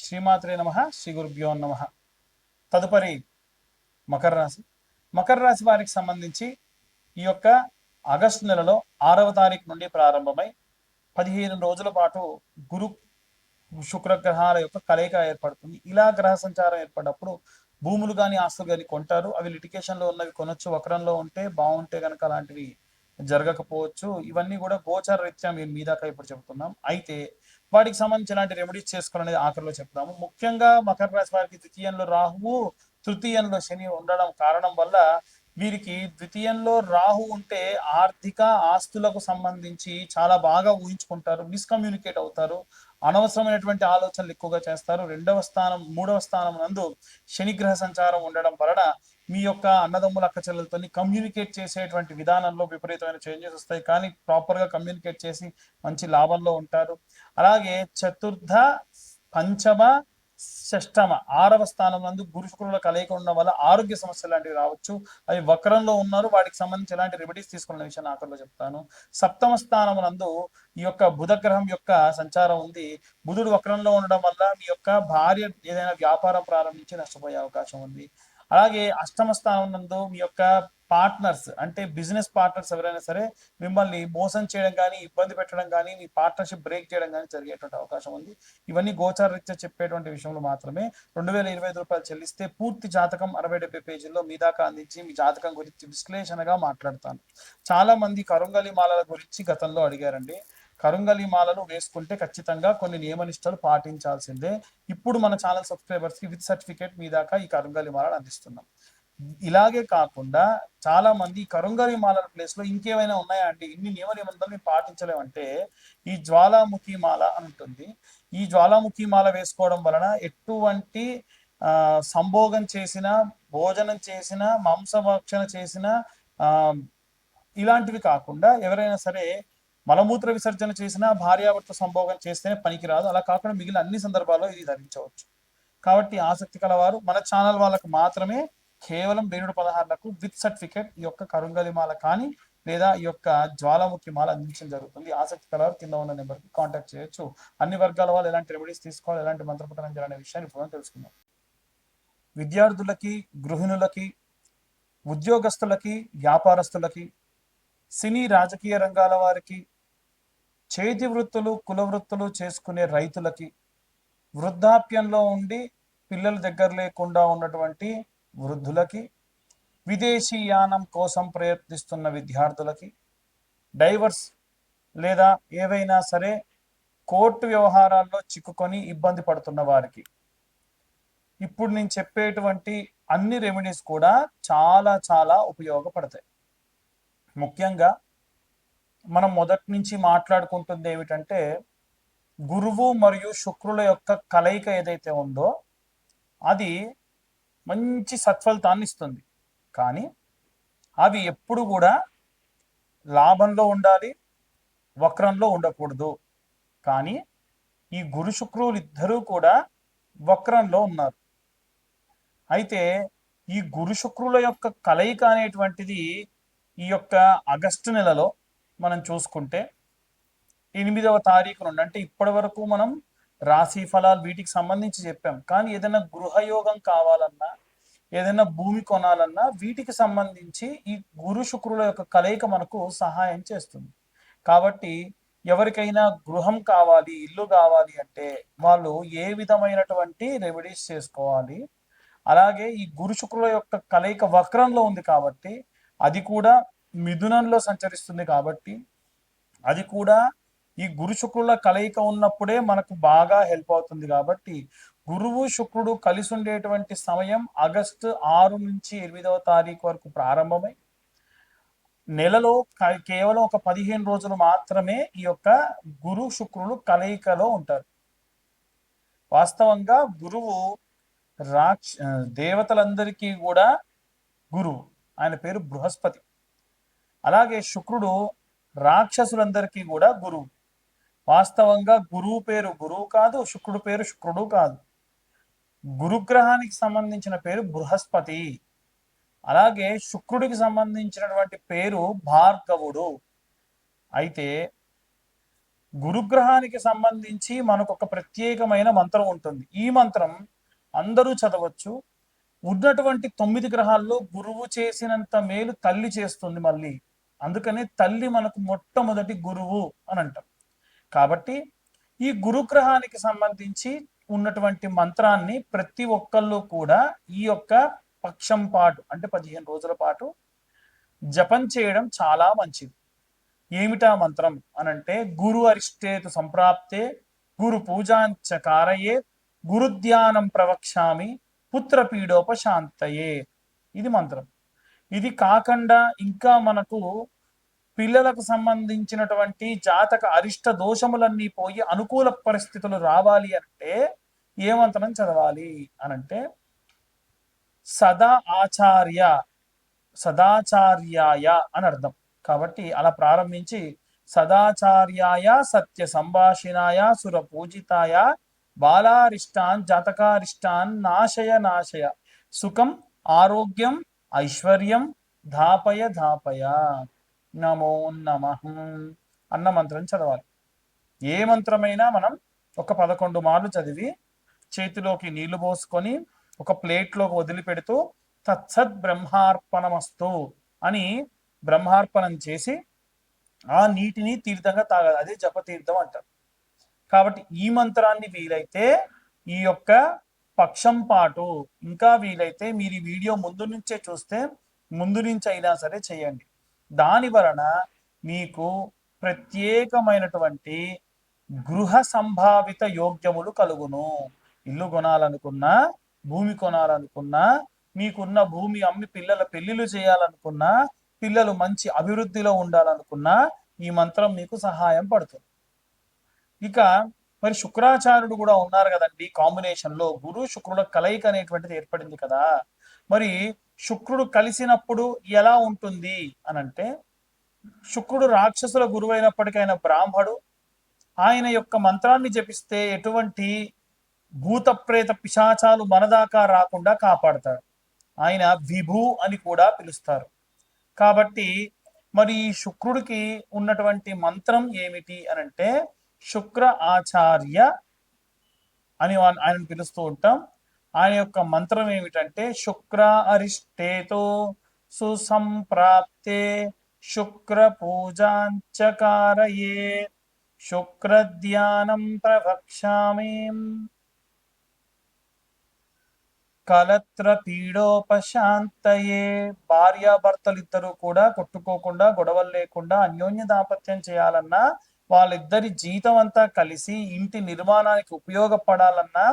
శ్రీమాత్రే నమః, శ్రీ గురుభ్యో నమః. తదుపరి మకర రాశి. మకర రాశి వారికి సంబంధించి ఈ యొక్క ఆగస్టు నెలలో 6వ తారీఖు నుండి ప్రారంభమై 15 రోజుల పాటు గురు శుక్ర గ్రహాల యొక్క కలయిక ఏర్పడుతుంది. ఇలా గ్రహ సంచారం ఏర్పడినప్పుడు భూములు కానీ ఆస్తులు కానీ కొంటారు. అవి లిటికేషన్లో ఉన్నవి కొనొచ్చు. వక్రంలో ఉంటే బాగుంటే కనుక అలాంటివి జరగకపోవచ్చు. ఇవన్నీ కూడా గోచార రీత్యా మేము మీ దాకా ఇప్పుడు చెప్తున్నాం. అయితే వాటికి సంబంధించి ఎలాంటి రెమెడీస్ చేసుకోవాలనేది ఆఖరిలో చెప్తాము. ముఖ్యంగా మకర రాశి వారికి ద్వితీయంలో రాహువు, తృతీయంలో శని ఉండడం కారణం వల్ల వీరికి ద్వితీయంలో రాహు ఉంటే ఆర్థిక ఆస్తులకు సంబంధించి చాలా బాగా ఊహించుకుంటారు, మిస్కమ్యూనికేట్ అవుతారు, అనవసరమైనటువంటి ఆలోచనలు ఎక్కువగా చేస్తారు. మూడవ స్థానం నందు శనిగ్రహ సంచారం ఉండడం వలన మీ యొక్క అన్నదమ్ముల అక్క చెల్లెలతో కమ్యూనికేట్ చేసేటువంటి విధానంలో విపరీతమైన చేంజెస్ వస్తాయి. కానీ ప్రాపర్గా కమ్యూనికేట్ చేసి మంచి లాభంలో ఉంటారు. అలాగే చతుర్థ, పంచమ, షష్టమ 6వ స్థానం నందు గురు శుక్రుల కలయిక ఉండడం వల్ల ఆరోగ్య సమస్యలు లాంటివి రావచ్చు. అవి వక్రంలో ఉన్నారు, వాటికి సంబంధించి ఎలాంటి రెమెడీస్ తీసుకున్న విషయాన్ని ఆఖరిలో చెప్తాను. సప్తమ స్థానం నందు ఈ యొక్క బుధ గ్రహం యొక్క సంచారం ఉంది. బుధుడు వక్రంలో ఉండడం వల్ల మీ యొక్క భార్య ఏదైనా వ్యాపారం ప్రారంభించి నష్టపోయే అవకాశం ఉంది. అలాగే అష్టమ స్థానం నందు మీ యొక్క పార్ట్నర్స్ అంటే బిజినెస్ పార్ట్నర్స్ ఎవరైనా సరే మిమ్మల్ని మోసం చేయడం కానీ, ఇబ్బంది పెట్టడం కానీ, మీ పార్ట్నర్షిప్ బ్రేక్ చేయడం కానీ జరిగేటువంటి అవకాశం ఉంది. ఇవన్నీ గోచార రీత్యా చెప్పేటువంటి విషయంలో మాత్రమే. 2025 రూపాయలు చెల్లిస్తే పూర్తి జాతకం 60-70 పేజీల్లో మీ దాకా అందించి మీ జాతకం గురించి విశ్లేషణగా మాట్లాడతాను. చాలా మంది కరుంగలి మాలల గురించి గతంలో అడిగారండి. కరుంగలి మాలలు వేసుకుంటే ఖచ్చితంగా కొన్ని నియమనిష్టలు పాటించాల్సిందే. ఇప్పుడు మన ఛానల్ సబ్స్క్రైబర్స్ కి విత్ సర్టిఫికేట్ మీ దాకా ఈ కరుంగలి మాలలు అందిస్తున్నాం. ఇలాగే కాకుండా చాలా మంది కరుంగలి మాలల ప్లేస్ లో ఇంకేమైనా ఉన్నాయా అంటే ఇన్ని నియమ నిబంధనలు మేము పాటించలేమంటే ఈ జ్వాలాముఖి మాల అని ఉంటుంది. ఈ జ్వాలాముఖి మాల వేసుకోవడం వలన ఎటువంటి సంభోగం చేసిన, భోజనం చేసిన, మాంసభక్షణ చేసిన ఇలాంటివి కాకుండా ఎవరైనా సరే మలమూత్ర విసర్జన చేసినా, భార్యాభర్త సంభోగం చేస్తేనే పనికిరాదు. అలా కాకుండా మిగిలిన అన్ని సందర్భాల్లో ఇది ధరించవచ్చు. కాబట్టి ఆసక్తి కలవారు మన ఛానల్ వాళ్ళకు మాత్రమే కేవలం 1616లకు విత్ సర్టిఫికేట్ ఈ యొక్క కరుంగలి మాల కానీ లేదా ఈ యొక్క జ్వాలాముఖి మాల అందించడం జరుగుతుంది. ఆసక్తి కలవారు కింద ఉన్న నెంబర్కి కాంటాక్ట్ చేయొచ్చు. అన్ని వర్గాల వాళ్ళు ఎలాంటి రెమెడీస్ తీసుకోవాలి, ఎలాంటి మంత్రపఠనం చేయాలనే విషయాన్ని ఇప్పుడు తెలుసుకుందాం. విద్యార్థులకి, గృహిణులకి, ఉద్యోగస్తులకి, వ్యాపారస్తులకి, సినీ రాజకీయ రంగాల వారికి, చేతి వృత్తులు, కుల వృత్తులు చేసుకునే రైతులకి, వృద్ధాప్యంలో ఉండి పిల్లల దగ్గర లేకుండా ఉన్నటువంటి వృద్ధులకి, విదేశీ యానం కోసం ప్రయత్నిస్తున్న విద్యార్థులకి, డైవర్స్ లేదా ఏవైనా సరే కోర్టు వ్యవహారాల్లో చిక్కుకొని ఇబ్బంది పడుతున్న వారికి ఇప్పుడు నేను చెప్పేటువంటి అన్ని రెమెడీస్ కూడా చాలా చాలా ఉపయోగపడతాయి. ముఖ్యంగా మనం మొదటి నుంచి మాట్లాడుకుంటుంది ఏమిటంటే గురువు మరియు శుక్రుల యొక్క కలయిక ఏదైతే ఉందో అది మంచి సత్ఫలితాన్ని ఇస్తుంది. కానీ అవి ఎప్పుడు కూడా లాభంలో ఉండాలి, వక్రంలో ఉండకూడదు. కానీ ఈ గురు శుక్రులు ఇద్దరూ కూడా వక్రంలో ఉన్నారు. అయితే ఈ గురు శుక్రుల యొక్క కలయిక అనేటువంటిది ఈ యొక్క ఆగస్టు నెలలో మనం చూసుకుంటే 8వ తారీఖు నుండి అంటే ఇప్పటి వరకు మనం రాశి ఫలాలు వీటికి సంబంధించి చెప్పాం. కానీ ఏదైనా గృహయోగం కావాలన్నా, ఏదైనా భూమి కొనాలన్నా వీటికి సంబంధించి ఈ గురు శుక్రుల యొక్క కలయిక మనకు సహాయం చేస్తుంది. కాబట్టి ఎవరికైనా గృహం కావాలి, ఇల్లు కావాలి అంటే వాళ్ళు ఏ విధమైనటువంటి రెమెడీస్ చేసుకోవాలి. అలాగే ఈ గురు శుక్రుల యొక్క కలయిక వక్రంలో ఉంది కాబట్టి అది కూడా మిథునంలో సంచరిస్తుంది కాబట్టి అది కూడా ఈ గురు శుక్రుల కలయిక ఉన్నప్పుడే మనకు బాగా హెల్ప్ అవుతుంది. కాబట్టి గురువు శుక్రుడు కలిసి ఉండేటువంటి సమయం ఆగస్టు 6 నుంచి 8వ తారీఖు వరకు ప్రారంభమై నెలలో కేవలం ఒక 15 రోజులు మాత్రమే ఈ యొక్క గురు శుక్రులు కలయికలో ఉంటారు. వాస్తవంగా గురువు దేవతలందరికీ కూడా గురువు, ఆయన పేరు బృహస్పతి. అలాగే శుక్రుడు రాక్షసులందరికీ కూడా గురువు. వాస్తవంగా గురువు పేరు గురువు కాదు, శుక్రుడు పేరు శుక్రుడు కాదు. గురుగ్రహానికి సంబంధించిన పేరు బృహస్పతి. అలాగే శుక్రుడికి సంబంధించినటువంటి పేరు భార్గవుడు. అయితే గురుగ్రహానికి సంబంధించి మనకు ఒక ప్రత్యేకమైన మంత్రం ఉంటుంది. ఈ మంత్రం అందరూ చదవచ్చు. ఉన్నటువంటి 9 గ్రహాల్లో గురువు చేసినంత మేలు తల్లి చేస్తుంది మళ్ళీ. అందుకనే తల్లి మనకు మొట్టమొదటి గురువు అని అంటాం. కాబట్టి ఈ గురుగ్రహానికి సంబంధించి ఉన్నటువంటి మంత్రాన్ని ప్రతి ఒక్కళ్ళు కూడా ఈ యొక్క పక్షం పాటు అంటే 15 రోజుల పాటు జపం చేయడం చాలా మంచిది. ఏమిటా మంత్రం అనంటే గురు అరిష్టేతు సంప్రాప్తే గురు పూజాంచ కారయే గురుధ్యానం ప్రవక్ష్యామి పుత్రపీడోపశాంతయే. ఇది మంత్రం. ఇది కాకుండా ఇంకా మనకు పిల్లలకు సంబంధించినటువంటి జాతక అరిష్ట దోషములన్నీ పోయి అనుకూల పరిస్థితులు రావాలి అంటే ఏ మంత్రం చదవాలి అనంటే సదా ఆచార్య సదాచార్యాయ అని అర్థం. కాబట్టి అలా ప్రారంభించి సదాచార్యాయ సత్య సంభాషిణాయ సుర పూజితాయ బాలారిష్టాన్ జాతకారిష్టాన్ నాశయ నాశయ సుఖం ఆరోగ్యం ఐశ్వర్యం ధాపయ ధాపయ నమో నమః అన్న మంత్రం చదవాలి. ఏ మంత్రమైనా మనం ఒక 11 మార్లు చదివి చేతిలోకి నీళ్లు పోసుకొని ఒక ప్లేట్లోకి వదిలిపెడుతూ తత్సత్ బ్రహ్మార్పణమస్తు అని బ్రహ్మార్పణం చేసి ఆ నీటిని తీర్థంగా తాగాలి. అదే జపతీర్థం అంటారు. కాబట్టి ఈ మంత్రాన్ని వీలైతే ఈ యొక్క పక్షం పాటు ఇంకా వీలైతే మీరు ఈ వీడియో ముందు నుంచే చూస్తే ముందు నుంచి అయినా సరే చేయండి. దాని వలన మీకు ప్రత్యేకమైనటువంటి గృహ సంభావిత యోగ్యములు కలుగును. ఇల్లు కొనాలనుకున్నా, భూమి కొనాలనుకున్నా, మీకున్న భూమి అమ్మి పిల్లల పెళ్లిళ్ళు చేయాలనుకున్నా, పిల్లలు మంచి అభివృద్ధిలో ఉండాలనుకున్నా ఈ మంత్రం మీకు సహాయం పడుతుంది. ఇక మరి శుక్రాచార్యుడు కూడా ఉన్నారు కదండి. కాంబినేషన్ లో గురు శుక్రుల కలయిక అనేటువంటిది ఏర్పడింది కదా. మరి శుక్రుడు కలిసినప్పుడు ఎలా ఉంటుంది అనంటే శుక్రుడు రాక్షసుల గురువైనప్పటికైనా బ్రాహ్మడు. ఆయన యొక్క మంత్రాన్ని జపిస్తే ఎటువంటి భూత ప్రేత పిశాచాలు మనదాకా రాకుండా కాపాడతాడు. ఆయన విభు అని కూడా పిలుస్తారు. కాబట్టి మరి ఈ శుక్రుడికి ఉన్నటువంటి మంత్రం ఏమిటి అనంటే శుక్ర ఆచార్య అని ఆయనను పిలుస్తూ ఉంటాం. ఆయన యొక్క మంత్రం ఏమిటంటే శుక్ర అరిష్టేతో సుసంప్రాప్తే శుక్ర పూజాంచకారయే శుక్రధ్యానం ప్రవక్ష్యామి కలత్ర పీడోపశాంతయే. భార్యాభర్తలు ఇద్దరు కూడా కొట్టుకోకుండా గొడవలు లేకుండా అన్యోన్య దాంపత్యం చేయాలన్నా, వాళ్ళిద్దరి జీతం అంతా కలిసి ఇంటి నిర్మాణానికి ఉపయోగపడాలన్నా,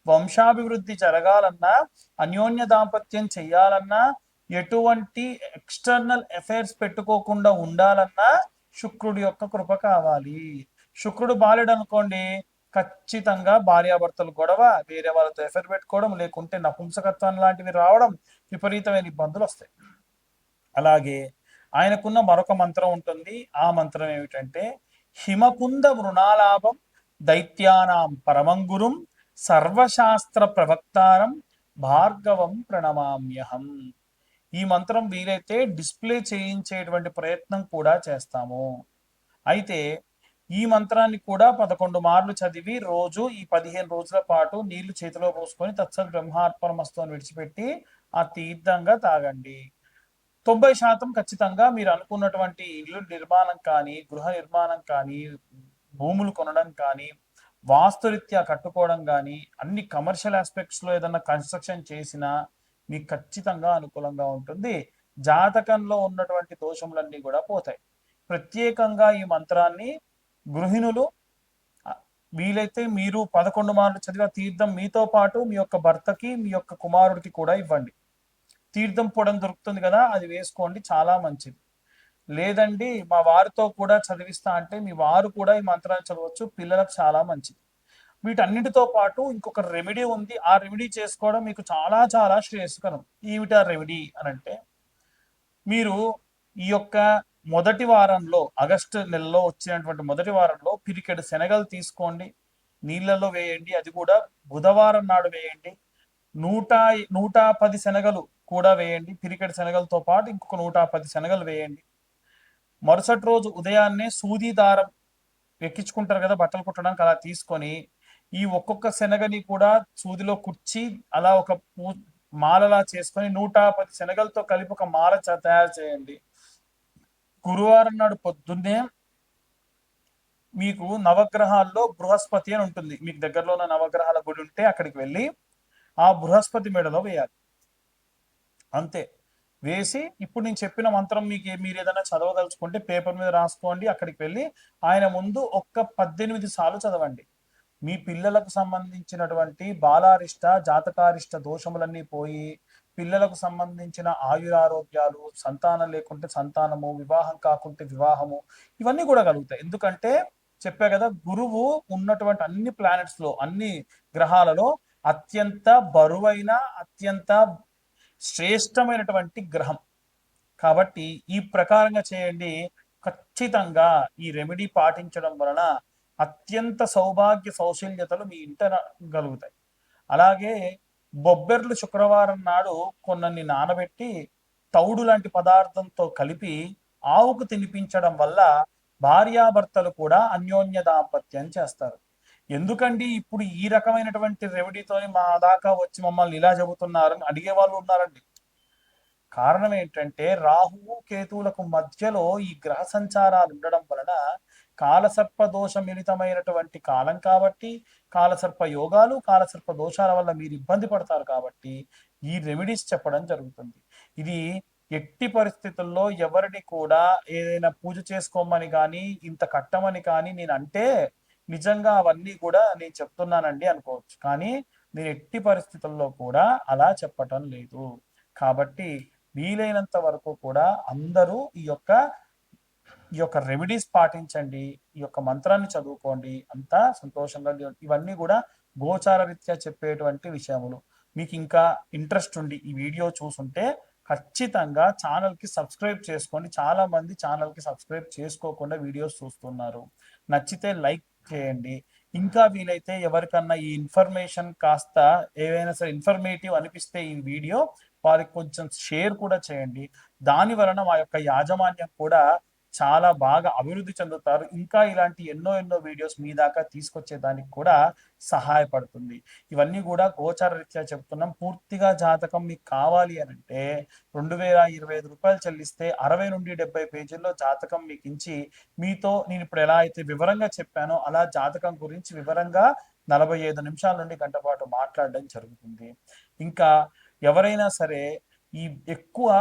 వంశాభివృద్ధి జరగాలన్నా, అన్యోన్య దాంపత్యం చేయాలన్నా, ఎటువంటి ఎక్స్టర్నల్ అఫైర్స్ పెట్టుకోకుండా ఉండాలన్నా శుక్రుడి యొక్క కృప కావాలి. శుక్రుడు బాలేడు అనుకోండి, ఖచ్చితంగా భార్యాభర్తలు గొడవ, వేరే వాళ్ళతో ఎఫైర్ పెట్టుకోవడం, లేకుంటే నపుంసకత్వం లాంటివి రావడం, విపరీతమైన ఇబ్బందులు వస్తాయి. అలాగే ఆయనకున్న మరొక మంత్రం ఉంటుంది. ఆ మంత్రం ఏమిటంటే హిమకుంద వృణాలాభం దైత్యానాం పరమంగురుం సర్వశాస్త్ర ప్రవక్తారం భార్గవం ప్రణమామ్యహం. ఈ మంత్రం వీలైతే డిస్ప్లే చేయించేటువంటి ప్రయత్నం కూడా చేస్తాము. అయితే ఈ మంత్రాన్ని కూడా 11 మార్లు చదివి రోజు ఈ 15 రోజుల పాటు నీళ్లు చేతిలో పోసుకొని తత్సత్ బ్రహ్మార్పణమస్తు అని విడిచిపెట్టి ఆ తీర్థంగా తాగండి. 90% ఖచ్చితంగా మీరు అనుకున్నటువంటి ఇల్లు నిర్మాణం కానీ, గృహ నిర్మాణం కానీ, భూములు కొనడం కానీ, వాస్తురీత్యా కట్టుకోవడం కానీ, అన్ని కమర్షియల్ ఆస్పెక్ట్స్ లో ఏదన్నా కన్స్ట్రక్షన్ చేసినా మీకు ఖచ్చితంగా అనుకూలంగా ఉంటుంది. జాతకంలో ఉన్నటువంటి దోషములన్నీ కూడా పోతాయి. ప్రత్యేకంగా ఈ మంత్రాన్ని గృహిణులు వీలైతే మీరు 11 మార్లు చదివిన తీర్థం మీతో పాటు మీ యొక్క భర్తకి, మీ యొక్క కుమారుడికి కూడా ఇవ్వండి. తీర్థం పొడం దొరుకుతుంది కదా, అది వేసుకోండి, చాలా మంచిది. లేదండి మా వారితో కూడా చదివిస్తా అంటే మీ వారు కూడా ఈ మంత్రాన్ని చదవచ్చు, పిల్లలకు చాలా మంచిది. వీటన్నిటితో పాటు ఇంకొక రెమెడీ ఉంది. ఆ రెమెడీ చేసుకోవడం మీకు చాలా చాలా శ్రేయస్కరం. ఏమిటా రెమెడీ అనంటే మీరు ఈ యొక్క మొదటి వారంలో, ఆగస్టు నెలలో వచ్చినటువంటి మొదటి వారంలో పిరికెడు శనగలు తీసుకోండి, నీళ్ళలో వేయండి. అది కూడా బుధవారం నాడు వేయండి. 110 శనగలు కూడా వేయండి. పిరికెడు శనగలతో పాటు ఇంకొక 110 శనగలు వేయండి. మరుసటి రోజు ఉదయాన్నే సూది దారం ఎక్కించుకుంటారు కదా బట్టలు కుట్టడానికి, అలా తీసుకొని ఈ ఒక్కొక్క శనగని కూడా సూదిలో కుర్చి అలా ఒక మాలలా చేసుకొని 110 శనగలతో కలిపి ఒక మాల తయారు చేయండి. గురువారం నాడు పొద్దున్నే మీకు నవగ్రహాల్లో బృహస్పతి అని ఉంటుంది, మీకు దగ్గరలో ఉన్న నవగ్రహాల గుడి ఉంటే అక్కడికి వెళ్ళి ఆ బృహస్పతి మెడలో వేయాలి. అంతే. వేసి ఇప్పుడు నేను చెప్పిన మంత్రం మీరు ఏదైనా చదవదలుచుకుంటే పేపర్ మీద రాసుకోండి. అక్కడికి వెళ్ళి ఆయన ముందు ఒక్క 18 సార్లు చదవండి. మీ పిల్లలకు సంబంధించినటువంటి బాలారిష్ట జాతకారిష్ట దోషములన్నీ పోయి, పిల్లలకు సంబంధించిన ఆయురారోగ్యాలు, సంతానం లేకుంటే సంతానము, వివాహం కాకుంటే వివాహము, ఇవన్నీ కూడా కలుగుతాయి. ఎందుకంటే చెప్పా కదా, గురువు ఉన్నటువంటి అన్ని ప్లానెట్స్ లో, అన్ని గ్రహాలలో అత్యంత బరువైన, అత్యంత శ్రేష్టమైనటువంటి గ్రహం. కాబట్టి ఈ ప్రకారంగా చేయండి. ఖచ్చితంగా ఈ రెమెడీ పాటించడం వలన అత్యంత సౌభాగ్య సౌశల్యతలు మీ ఇంట కలుగుతాయి. అలాగే బొబ్బెర్లు శుక్రవారం నాడు కొన్ని నానబెట్టి తౌడు లాంటి పదార్థంతో కలిపి ఆవుకు తినిపించడం వల్ల భార్యాభర్తలు కూడా అన్యోన్య దాంపత్యం చేస్తారు. ఎందుకండి ఇప్పుడు ఈ రకమైనటువంటి రెమెడీతోని మా దాకా వచ్చి మమ్మల్ని ఇలా చెబుతున్నారని అడిగే వాళ్ళు ఉన్నారండి. కారణం ఏంటంటే రాహువు కేతువులకు మధ్యలో ఈ గ్రహ సంచారాలు ఉండడం వలన కాలసర్ప దోష మిళితమైనటువంటి కాలం కాబట్టి, కాలసర్ప యోగాలు, కాలసర్ప దోషాల వల్ల మీరు ఇబ్బంది పడతారు కాబట్టి ఈ రెమెడీస్ చెప్పడం జరుగుతుంది. ఇది ఎట్టి పరిస్థితుల్లో ఎవరిని కూడా ఏదైనా పూజ చేసుకోమని కానీ, ఇంత కట్టమని కానీ నేను అంటే నిజంగా అవన్నీ కూడా నేను చెప్తున్నానండి అనుకోవచ్చు. కానీ నేను ఎట్టి పరిస్థితుల్లో కూడా అలా చెప్పటం లేదు. కాబట్టి వీలైనంత వరకు కూడా అందరూ ఈ యొక్క రెమెడీస్ పాటించండి, ఈ యొక్క మంత్రాన్ని చదువుకోండి, అంతా సంతోషంగా. ఇవన్నీ కూడా గోచార రీత్యా చెప్పేటువంటి విషయములు. మీకు ఇంకా ఇంట్రెస్ట్ ఉండి ఈ వీడియో చూసుంటే ఖచ్చితంగా ఛానల్కి సబ్స్క్రైబ్ చేసుకోండి. చాలా మంది ఛానల్కి సబ్స్క్రైబ్ చేసుకోకుండా వీడియోస్ చూస్తున్నారు. నచ్చితే లైక్ చేయండి. ఇంకా వీలైతే ఎవరికన్నా ఈ ఇన్ఫర్మేషన్ కాస్త ఏవైనా సరే ఇన్ఫర్మేటివ్ అనిపిస్తే ఈ వీడియో వారికి కొంచెం షేర్ కూడా చేయండి. దాని వలన మా యొక్క యాజమాన్యం కూడా చాలా బాగా అభివృద్ధి చెందుతారు. ఇంకా ఇలాంటి ఎన్నో వీడియోస్ మీ దాకా తీసుకొచ్చేదానికి కూడా సహాయపడుతుంది. ఇవన్నీ కూడా గోచార రీత్యా చెప్తున్నాం. పూర్తిగా జాతకం మీకు కావాలి అని అంటే 2025 రూపాయలు చెల్లిస్తే 60 నుండి 70 పేజీల్లో జాతకం మీకు ఇచ్చి, మీతో నేను ఇప్పుడు ఎలా అయితే వివరంగా చెప్పానో అలా జాతకం గురించి వివరంగా 45 నిమిషాల నుండి గంట పాటు మాట్లాడడం జరుగుతుంది. ఇంకా ఎవరైనా సరే ఈ ఎక్కువ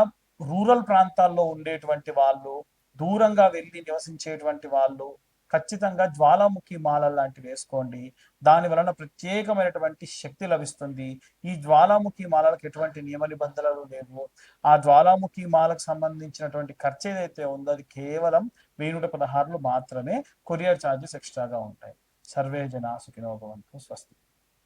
రూరల్ ప్రాంతాల్లో ఉండేటువంటి వాళ్ళు, దూరంగా వెళ్ళి నివసించేటువంటి వాళ్ళు ఖచ్చితంగా జ్వాలాముఖి మాల లాంటివి వేసుకోండి. దాని వలన ప్రత్యేకమైనటువంటి శక్తి లభిస్తుంది. ఈ జ్వాలాముఖి మాలలకు ఎటువంటి నియమ నిబంధనలు లేవు. ఆ జ్వాలాముఖి మాలకు సంబంధించినటువంటి ఖర్చు ఏదైతే ఉందో అది కేవలం 1116 మాత్రమే. కొరియర్ ఛార్జెస్ ఎక్స్ట్రాగా ఉంటాయి. సర్వే జనా సుఖినో భవంతు. స్వస్తి.